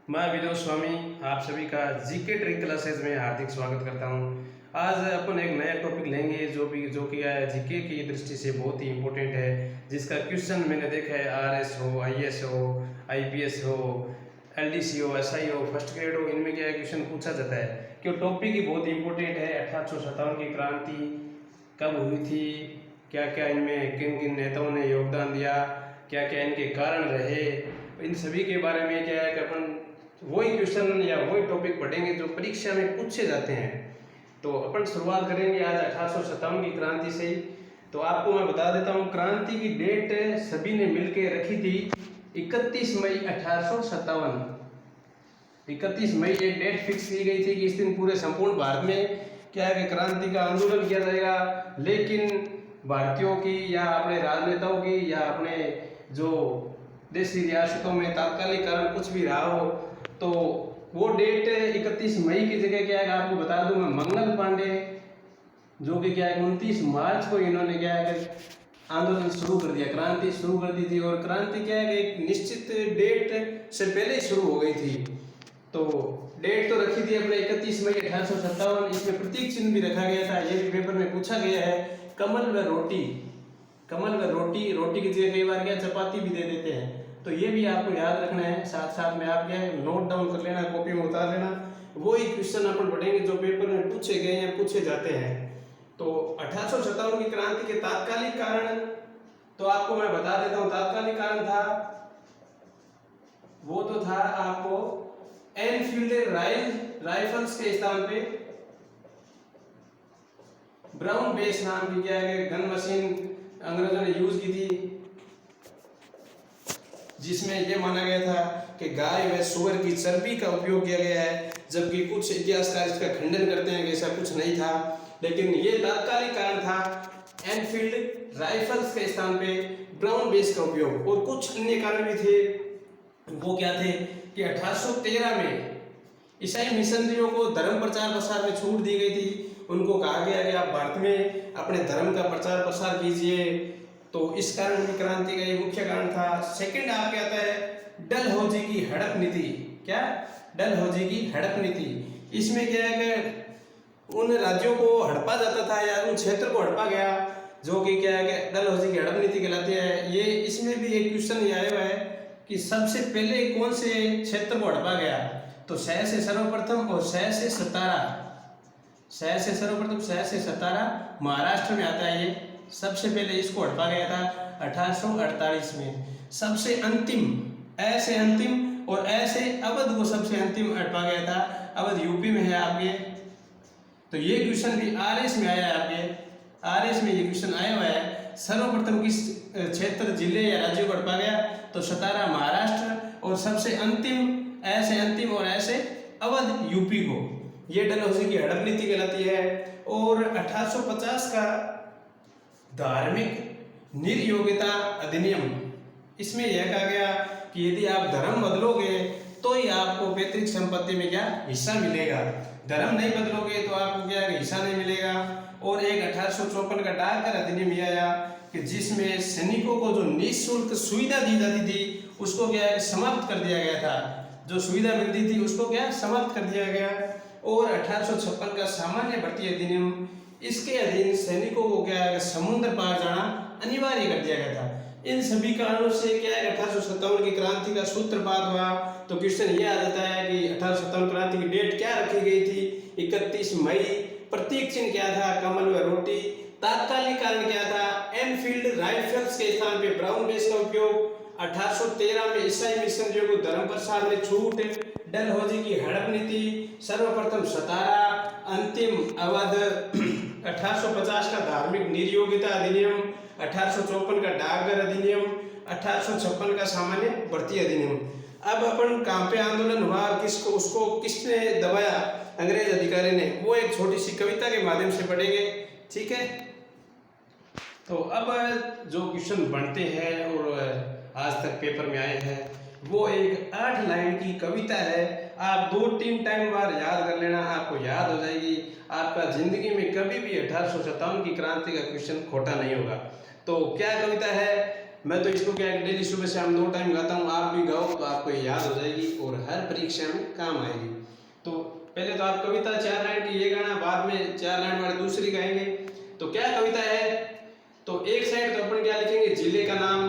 मैं विनोद स्वामी आप सभी का जीके ट्रिक क्लासेस में हार्दिक स्वागत करता हूं। आज अपन एक नया टॉपिक लेंगे जो कि जीके की दृष्टि से बहुत ही इम्पोर्टेंट है, जिसका क्वेश्चन मैंने देखा है आरएस हो, आईएएस हो, आईपीएस हो, एलडीसी हो, एसआई हो, फर्स्ट ग्रेड हो, इनमें क्या क्वेश्चन पूछा जाता है कि टॉपिक ही बहुत इंपॉर्टेंट है। 1857 की क्रांति कब हुई थी, क्या क्या इनमें किन किन नेताओं ने योगदान दिया, क्या क्या इनके कारण रहे, इन सभी के बारे में क्या है कि अपन वही क्वेश्चन या वही टॉपिक पढ़ेंगे जो परीक्षा में पूछे जाते हैं। तो अपन शुरुआत करेंगे आज 1857 की क्रांति से ही। तो आपको मैं बता देता हूँ, क्रांति की डेट सभी ने मिलकर रखी थी 31 मई 1857। 31 मई एक डेट फिक्स की गई थी कि इस दिन पूरे संपूर्ण भारत में क्या है कि क्रांति का आंदोलन किया जाएगा। लेकिन भारतीयों की या अपने राजनेताओं की या अपने जो देशी रियासतों में तात्कालिक कारण कुछ भी रहा हो, तो वो डेट 31 मई की जगह क्या है आपको बता दूं मैं, मंगल पांडे जो कि क्या है 29 मार्च को इन्होंने क्या है आंदोलन शुरू कर दिया, क्रांति शुरू कर दी थी। और क्रांति क्या है एक निश्चित डेट से पहले ही शुरू हो गई थी। तो डेट तो रखी थी अपने 31 मई 1857। इसमें प्रतीक चिन्ह भी रखा गया था, ये भी पेपर में पूछा गया है, कमल व रोटी। कमल व रोटी, रोटी की जगह कई बार क्या चपाती भी दे देते हैं, तो ये भी आपको याद रखना है। साथ साथ में आप क्या है नोट डाउन कर लेना, कॉपी में उतार लेना। वही क्वेश्चन अपन पढ़ेंगे जो पेपर में पूछे गए हैं, पूछे जाते हैं। तो 1857 की क्रांति के तात्कालिक कारण तो आपको मैं बता देता हूं। तात्कालिक कारण था वो तो था आपको एनफील्ड राइफल्स के स्थान पे ब्राउन बेस नाम की क्या है गन मशीन अंग्रेजों ने यूज की थी, जिसमें यह माना गया था कि गाय व सुअर की चर्बी का उपयोग किया गया है। जबकि कुछ इतिहासकार इसका खंडन करते हैं कि ऐसा कुछ नहीं था, लेकिन यह तात्कालिक कारण था एनफील्ड राइफल्स के स्थान पे ब्राउन बेस का उपयोग। और कुछ अन्य कारण भी थे। वो क्या थे कि 1813 में ईसाई मिशनरियों को धर्म प्रचार प्रसार में छूट दी गई थी। उनको कहा गया कि आप भारत में अपने धर्म का प्रचार प्रसार कीजिए। तो इस कारण की क्रांति का ये मुख्य कारण था। सेकंड आपके आता है डलहौजी की हड़प नीति। क्या? डलहौजी की हड़प नीति। इसमें क्या है कि उन राज्यों को हड़पा जाता था या उन क्षेत्र को हड़पा गया, जो कि क्या है कि डलहौजी की हड़प नीति कहलाती है। ये इसमें भी एक क्वेश्चन ये आया हुआ है कि सबसे पहले कौन से क्षेत्र को हड़पा गया। तो शहर से सर्वप्रथम और शहर से सतारा। शहर से सर्वप्रथम, शहर से सतारा महाराष्ट्र में आता है। ये सबसे पहले इसको हड़पा गया था 1848 में। सबसे अंतिम, ऐसे अंतिम और ऐसे अवध को सबसे अंतिम हड़पा गया था। अवध यूपी में है आपके। तो ये क्वेश्चन भी आरएस में आया है आपके। आरएस में ये क्वेश्चन आया हुआ है, सर्वप्रथम किस क्षेत्र, जिले या राज्य को हड़पा गया। तो सतारा महाराष्ट्र और सबसे अंतिम, ऐसे अंतिम और ऐसे अवध यूपी को। ये डलहौजी की हड़प नीति कहलाती है। और 1850 का धार्मिक निर्योग्यता अधिनियम, इसमें यह कहा गया कि यदि आप धर्म बदलोगे तो ही आपको पैतृक संपत्ति में क्या हिस्सा मिलेगा, धर्म नहीं बदलोगे तो आपको क्या हिस्सा नहीं मिलेगा। और एक 1854 का डाकघर अधिनियम यह आया कि जिसमें सैनिकों को जो निःशुल्क सुविधा दी जाती थी उसको क्या है समाप्त कर दिया गया था। जो सुविधा मिलती थी उसको क्या समाप्त कर दिया गया। और 1856 का सामान्य भर्ती अधिनियम, इसके अधीन सैनिकों को क्या है समुद्र पार जाना अनिवार्य कर दिया गया था। इन सभी कारणों से क्या है 1857 की क्रांति का सूत्रपात हुआ। तो क्वेश्चन ये आ जाता है कि 1857 क्रांति की डेट क्या रखी गई थी, 31 मई। प्रतीक चिन्ह क्या था, कमल व रोटी। तात्कालिक कारण क्या था, एनफील्ड राइफल्स के स्थान पे ब्राउन बेस का उपयोग। 1813 में ईसाई मिशनरियों को धर्म प्रसार में छूट। डलहौजी की हड़प नीति, सर्वप्रथम सतारा, अंतिम अवध। 1850 का धार्मिक निर्योग्यता अधिनियम, 1854 का डाकघर अधिनियम, 1856 का सामान्य भर्ती अधिनियम। अब अपन कहाँ पे आंदोलन हुआ और किसको, उसको किसने दबाया, अंग्रेज अधिकारी ने, वो एक छोटी सी कविता के माध्यम से पढ़ेंगे। ठीक है। तो अब जो क्वेश्चन बनते हैं और आज तक पेपर में आए हैं, वो एक 8 लाइन की कविता है। आप 2-3 टाइम बार याद कर लेना, आपको याद हो जाएगी। आपका जिंदगी में कभी भी 1857 की क्रांति का क्वेश्चन खोटा नहीं होगा। तो क्या कविता है, मैं तो इसको क्या है डेली सुबह शाम 2 टाइम गाता हूँ, आप भी गाओ तो आपको ये याद हो जाएगी और हर परीक्षा में काम आएगी। तो पहले तो आप कविता 4 लाइन की ये गाना, बाद में 4 लाइन वाली दूसरी गाएंगे। तो क्या कविता है, तो एक साइड तो अपन क्या लिखेंगे, जिले का नाम,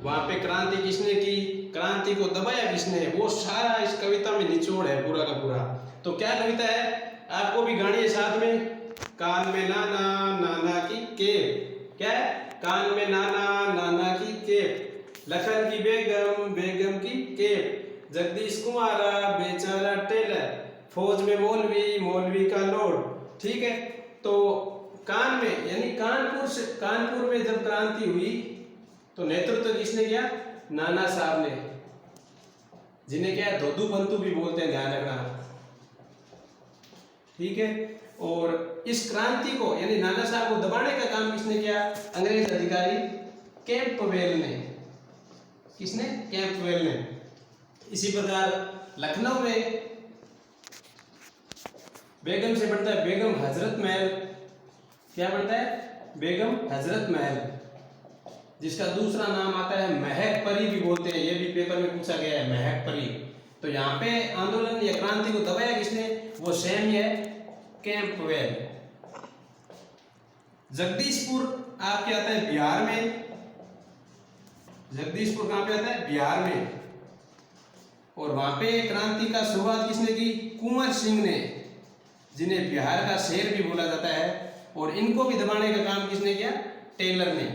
वहाँ पे क्रांति किसने की, क्रांति को दबाया किसने, वो सारा इस कविता में निचोड़ है पूरा का पूरा। तो क्या कविता है, आपको भी गानी है साथ में, कान में नाना नाना की केप, क्या है, कान में नाना नाना की केप, लखन की बेगम बेगम की केप, जगदीश कुमारा बेचारा टेलर, फौज में मौलवी मौलवी का लोड। ठीक है, तो कान में यानी कानपुर में जब क्रांति हुई तो नेतृत्व किसने किया, नाना साहब ने, जिन्हें क्या धोदू पंतु भी बोलते हैं, ध्यान रखना। ठीक है, और इस क्रांति को यानी नाना साहब को दबाने का काम किसने किया, अंग्रेज अधिकारी कैंपवेल ने। किसने, कैंपवेल ने। इसी प्रकार लखनऊ में बेगम से बनता है बेगम हजरत महल, क्या बनता है, बेगम हजरत महल, जिसका दूसरा नाम आता है महक परी भी बोलते हैं, ये भी पेपर में पूछा गया है, महक परी। तो यहाँ पे आंदोलन या क्रांति को दबाया किसने, वो सेम ही है, कैंपवेल। जगदीशपुर आपके आता है बिहार में, जगदीशपुर कहाँ पे आता है, बिहार में, और वहां पे क्रांति का शुरुआत किसने की, कुंवर सिंह ने, जिन्हें बिहार का शेर भी बोला जाता है, और इनको भी दबाने का काम किसने किया, टेलर ने।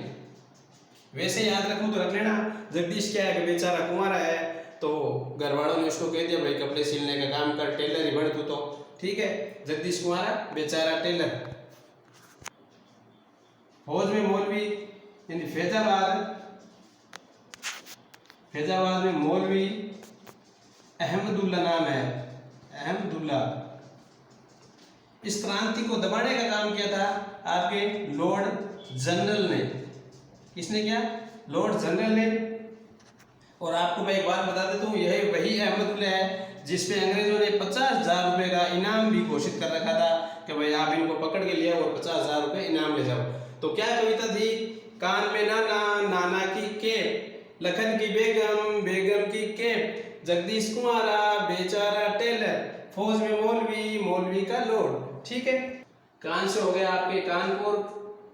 वैसे याद रखूं तो रख लेना, जगदीश क्या है, बेचारा कुंवारा है, तो घर वालों ने उसको कह दिया भाई कपड़े सिलने का काम कर, टेलर ही बन तू तो। ठीक है, जगदीश कुंवारा बेचारा टेलर। फौज में मौलवी यानी फैजाबाद में मौलवी अहमदुल्ला नाम है, अहमदुल्ला। इस क्रांति को दबाने का काम किया था आपके लॉर्ड जनरल ने। किसने किया, लॉर्ड जनरल ने। और आपको मैं एक बात बता देता हूँ, यही वही अहमदुल्ला है जिसपे अंग्रेजों ने 50,000 रुपए का इनाम भी घोषित कर रखा था कि भाई आप इनको पकड़ के लिया और 50,000 रुपए इनाम ले जाओ। तो क्या कविता थी, कान में नाना नाना की केप, लखन की बेगम बेगम की केप, जगदीश कुमारा बेचारा टेलर, फौज में मौलवी मौलवी का लोड। ठीक है, कान से हो गया आपके कानपुर,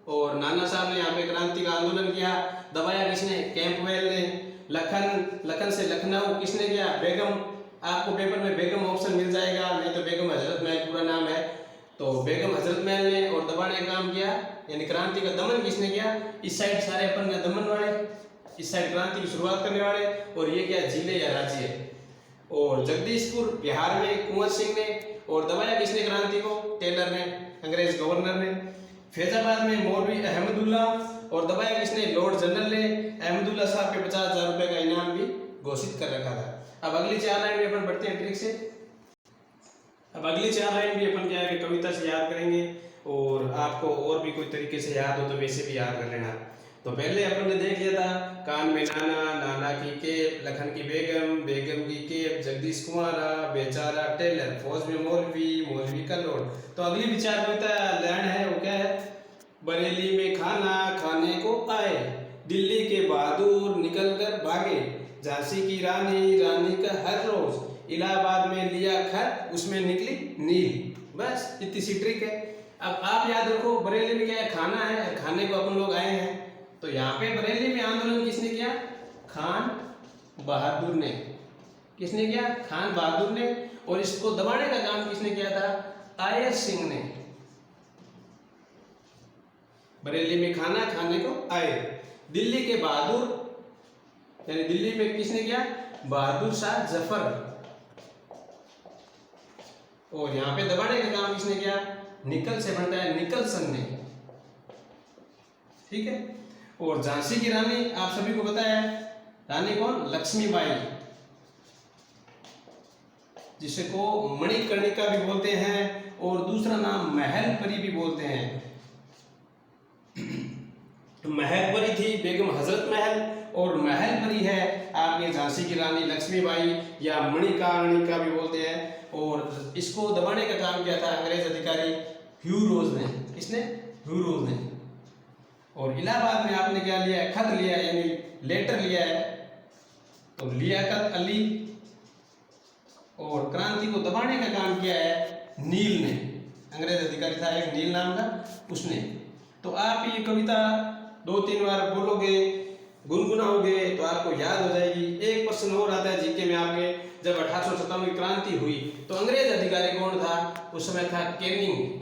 और नाना साहब ने यहाँ पे क्रांति का आंदोलन किया, दबाया किसने, कैंपवेल ने। लखन से लखनऊ किसने किया, बेगम, आपको पेपर में बेगम ऑप्शन मिल जाएगा, नहीं तो बेगम हजरत महल पूरा नाम है, तो बेगम हजरत महल ने। और दबाने का काम किया यानी क्रांति का दमन किसने किया, इस साइड सारे अपन ने दमन वाले, इस साइड क्रांति की शुरुआत करने वाले, और ये क्या जिले या राज्य है। और जगदीशपुर बिहार में कुंवर सिंह ने, और दबाया किसने क्रांति को, टेलर ने, अंग्रेज गवर्नर ने। फैजाबाद में मौलवी अहमदुल्ला, और दबाया किसने, लॉर्ड जनरल ने। अहमदुल्ला साहब पे 50,000 रुपए का इनाम भी घोषित कर रखा था। अब अगली 4 लाइन भी अपन बढ़ते हैं ट्रिक से। अब अगली 4 लाइन भी अपन क्या है कविता से याद करेंगे, और आपको और भी कोई तरीके से याद हो तो वैसे भी याद कर लेना। तो पहले अपन ने देख लिया था, कान में नाना नाना की केप, लखन की बेगम बेगम की केप, जगदीश कुमारा बेचारा टेलर, फौज में मौलवी मौलवी का लोड। तो अगली विचार कविता लाइन है वो क्या है, बरेली में खाना खाने को आए, दिल्ली के बहादुर निकल कर भागे, झांसी की रानी रानी का हर रोज, इलाहाबाद में लिया खत उसमें निकली नील। बस इतनी सी ट्रिक है। अब आप याद रखो, बरेली में क्या है, खाना है, खाने को अपन लोग आए हैं। तो यहाँ पे बरेली में आंदोलन किसने किया, खान बहादुर ने। किसने किया, खान बहादुर ने। और इसको दबाने का काम किसने किया था, आयर सिंह ने। बरेली में खाना खाने को आए, दिल्ली के बहादुर यानी दिल्ली में किसने किया, बहादुर शाह जफर। और यहाँ पे दबाने का काम किसने किया, निकल से बनता है निकलसन ने। ठीक है, और झांसी की रानी आप सभी को पता है, रानी कौन, लक्ष्मीबाई, जिसको मणिकर्णिका भी बोलते हैं, और दूसरा नाम महल परी भी बोलते हैं। महल परी थी बेगम हजरत महल, और महल परी है आपके झांसी की रानी लक्ष्मीबाई, या मणिकर्णिका भी बोलते हैं। और इसको दबाने का काम किया था अंग्रेज अधिकारी ह्यू रोज ने। किसने, ह्यू रोज ने। और इलाहाबाद में आपने क्या लिया, खत लिया, यानी लेटर लिया है, तो लियाकत अली, और क्रांति को दबाने का काम किया है नील ने, अंग्रेज अधिकारी था एक नील नाम का, उसने। तो आप ये कविता 2-3 बार बोलोगे, गुनगुनाओगे तो आपको याद हो जाएगी। एक प्रश्न और आता है जीके में आपके, जब 1857 की क्रांति हुई तो अंग्रेज अधिकारी कौन था? उस समय था कैनिंग,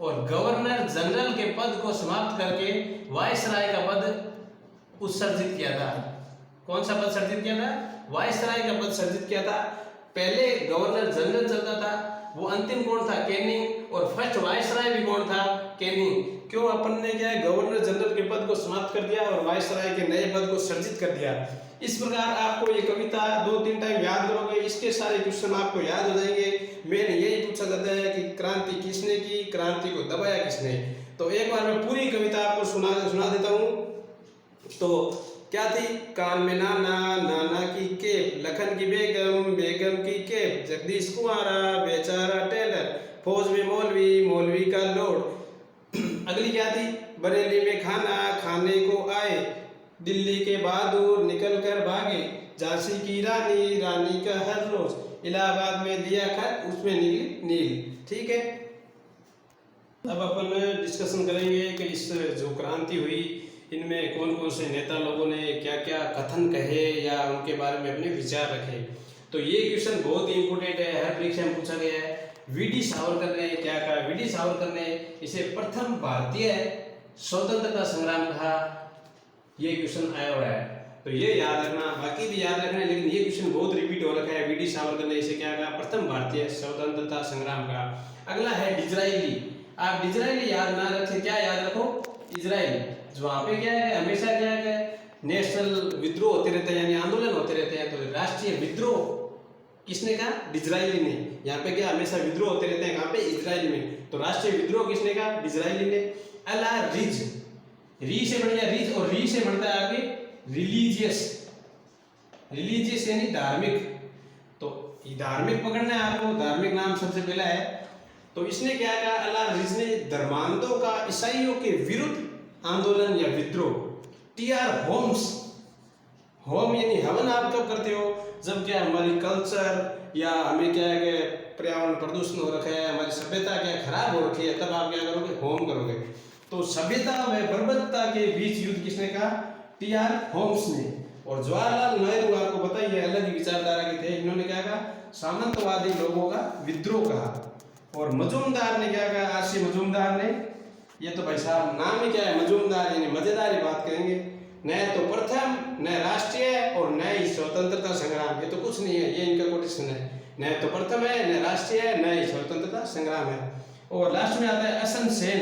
और गवर्नर जनरल के पद को समाप्त करके वायसराय का पद उत्सर्जित किया था। कौन सा पद सर्जित किया था? वायसराय का पद सर्जित किया था। पहले गवर्नर जनरल चलता था, वो अंतिम कौन था? कैनिंग, और फर्स्ट वायसराय भी कौन था? कैनिंग। क्यों अपन ने क्या है, गवर्नर जनरल के पद को समाप्त कर दिया और वायसराय के नए पद को सर्जित कर दिया। इस प्रकार आपको ये कविता 2-3 टाइम याद करोगे, इसके सारे क्वेश्चन आपको याद हो जाएंगे। मैंने यही पूछा जाता है कि क्रांति किसने की, क्रांति को दबाया किसने। तो एक बार मैं पूरी कविता आपको सुना देता हूँ। तो क्या थी? कान में नाना, नाना की केप, लखन की बेगम, बेगम की केप, जगदीश कुमारा, बेचारा टेलर, फौज में मौलवी, मौलवी का लोड। अगली क्या थी? बरेली में खाना, खाने को आए, दिल्ली के बहादुर निकल कर भागे, झांसी की रानी, रानी का हर रोज, इलाहाबाद में लिया खत, उसमें नील नील। ठीक है, अब अपन डिस्कशन करेंगे कि इस जो क्रांति हुई इनमें कौन कौन से नेता लोगों ने क्या क्या कथन कहे या उनके बारे में अपने विचार रखे। तो ये क्वेश्चन बहुत ही इंपोर्टेंट है, हर परीक्षा में पूछा गया है। वीडी सावरकर ने क्या कहा? वीडी सावरकर ने इसे प्रथम भारतीय स्वतंत्रता संग्राम कहा। ये क्वेश्चन आया हुआ है, तो ये याद रखना, बाकी भी याद रखना है, लेकिन ये क्वेश्चन बहुत रिपीट हो रखा है। वीडी सावरकर ने इसे क्या कहा? प्रथम भारतीय स्वतंत्रता संग्राम का। अगला है डिजरायली। आप डिजरायली याद ना रखे, क्या याद रखो? इजराइल, जो वहाँ पे क्या है, हमेशा क्या है, नेशनल विद्रोह होते रहते हैं, यानी आंदोलन होते रहते हैं। तो राष्ट्रीय विद्रोह किसने कहा? डिजरायली ने। यहाँ पे क्या हमेशा विद्रोह होते रहते हैं, कहाँ पे? इजराइल में। तो राष्ट्रीय विद्रोह किसने कहा? डिजरायली ने। अला रिज, री से बन गया रिज, और री से बनता है आपके रिलीजियस, रिलीजियस यानी धार्मिक। तो धार्मिक पकड़ना है आपको, धार्मिक नाम सबसे पहला है। तो इसने क्या कहा? अला रिज ने धर्मांधों का ईसाइयों के विरुद्ध आंदोलन या विद्रोह। टी.आर. होम्स, होम यानी हवन आप कब करते हो? जब क्या हमारी कल्चर या हमें क्या है कि पर्यावरण प्रदूषण हो रखा है, हमारी सभ्यता क्या खराब हो रखी है, तब आप क्या करोगे? होम करोगे। तो सभ्यता व बर्बरता के बीच युद्ध किसने कहा? टी.आर. होम्स ने। और जवाहरलाल नेहरू आपको पता ही है, अलग ही विचारधारा के थे। इन्होंने क्या कहा? सामंतवादी लोगों का विद्रोह कहा। और मजूमदार ने क्या कहा? आर.सी. मजूमदार ने, ये तो भाई साहब नाम ही क्या है, मजूमदार, यानी मजेदार ही बात करेंगे। न तो प्रथम, न राष्ट्रीय, और न ही स्वतंत्रता संग्राम। ये तो कुछ नहीं है, ये इनका कोटेशन है। न तो प्रथम है, न राष्ट्रीय है, न ही स्वतंत्रता संग्राम है। और लास्ट में आता है असन सेन।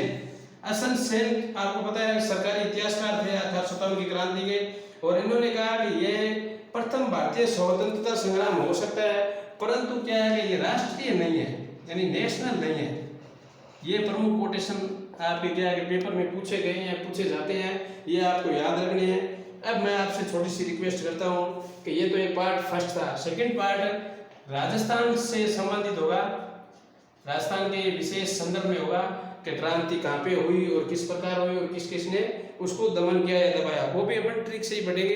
असन सेन आपको पता है सरकारी इतिहासकार थे 1857 की क्रांति के, और इन्होंने कहा कि ये प्रथम भारतीय स्वतंत्रता संग्राम हो सकता है, परंतु क्या है कि ये राष्ट्रीय नहीं है, यानी नेशनल नहीं है। ये प्रमुख कोटेशन आपके क्या है कि पेपर में पूछे गए हैं, पूछे जाते हैं, ये आपको याद रखने हैं। अब मैं आपसे छोटी सी रिक्वेस्ट करता हूँ कि ये तो एक पार्ट फर्स्ट था, सेकंड पार्ट राजस्थान से संबंधित होगा, राजस्थान के विशेष संदर्भ में होगा कि क्रांति कहाँ पे हुई और किस प्रकार हुई और किस किसने उसको दमन किया या दबाया, वो भी अपन ट्रिक से ही पढ़ेंगे।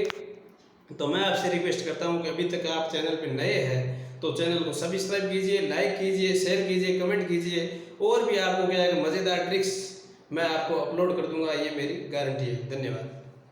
तो मैं आपसे रिक्वेस्ट करता हूँ कि अभी तक आप चैनल पे नए हैं तो चैनल को सब्सक्राइब कीजिए, लाइक कीजिए, शेयर कीजिए, कमेंट कीजिए, और भी आपको क्या है मज़ेदार ट्रिक्स मैं आपको अपलोड कर दूंगा, ये मेरी गारंटी है। धन्यवाद।